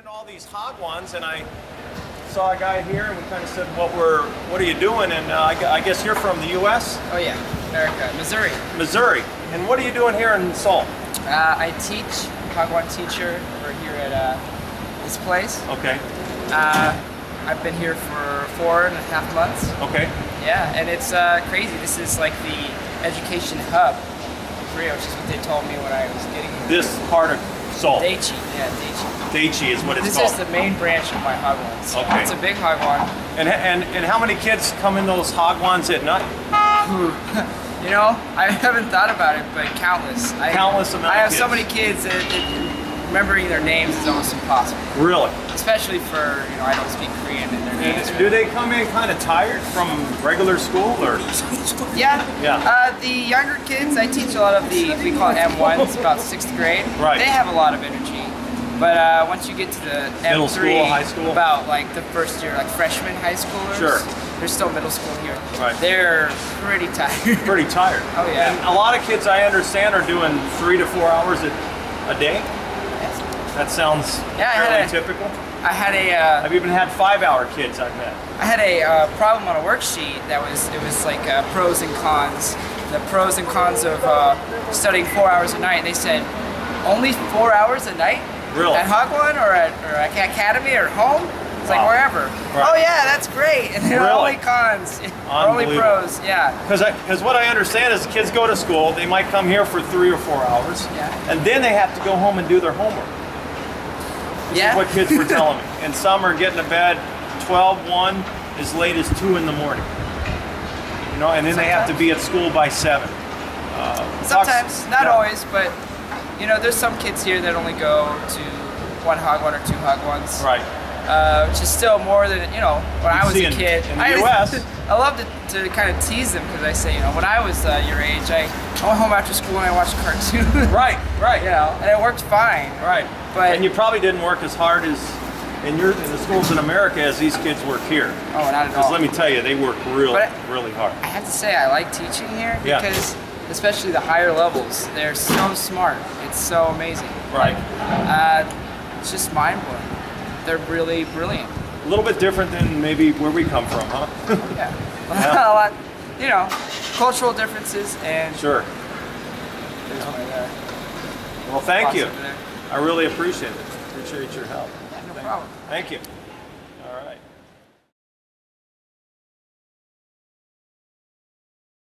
to all these Hagwans, and I saw a guy here, and we kind of said, what are you doing? And I guess you're from the U.S.? Oh yeah, America, Missouri. Missouri. And what are you doing here in Salt? I teach, Hagwan teacher over here at this place. Okay. I've been here for 4.5 months. Okay. Yeah, and it's crazy. This is like the education hub in Korea, which is what they told me when I was getting here. This part of Salt? Daichi, yeah, Daichi. Daichi is what it's this called. This is the main branch of my Hagwan. So okay. It's a big Hagwan. And how many kids come in those Hagwans at night? You know, I haven't thought about it, but countless. Countless amount I have of kids. So many kids that remembering their names is almost impossible. Really? Especially for, you know, I don't speak Korean and their names. Do they come in kind of tired from regular school, or? Yeah. Yeah. The younger kids, I teach a lot of the, we call it M1s, about 6th grade. Right. They have a lot of energy. But once you get to the M3, middle school, high school, about like the first year, like freshman high schoolers. Sure. They're still middle school here. Right. They're pretty tired. Pretty tired. Oh yeah. And a lot of kids, I understand, are doing 3 to 4 hours a day. Yes. That sounds fairly typical. I had a. I've even had 5-hour kids I've met. I had a problem on a worksheet that was like pros and cons. The pros and cons of studying 4 hours a night. They said only 4 hours a night. Really? At Hagwan or at academy or home? It's like wherever. Right. Oh yeah, that's great. And they're only cons, or only pros. Yeah. Because what I understand is kids go to school. They might come here for 3 or 4 hours. Yeah. And then they have to go home and do their homework. This is what kids were telling me. And some are getting to bed 12, 1, as late as 2 in the morning. You know, and then they have to be at school by 7. Sometimes, not always, but you know, there's some kids here that only go to 1 Hagwan or 2 Hagwans. Right. Which is still more than, you know, when I was a kid. In the US. I love to kind of tease them because I say, you know, when I was your age, I went home after school and I watched cartoons. Right, right. You know, and it worked fine. Right. But and you probably didn't work as hard as in the schools in America as these kids work here. Oh, not at all. Because let me tell you, they work really hard. I have to say, I like teaching here because, especially the higher levels, they're so smart. It's so amazing. Right. Like, it's just mind-blowing. They're really brilliant. A little bit different than maybe where we come from, huh? Yeah. A lot, you know, cultural differences and... Sure. Well, thank you. I really appreciate it. Appreciate your help. Yeah, no problem. Thank you.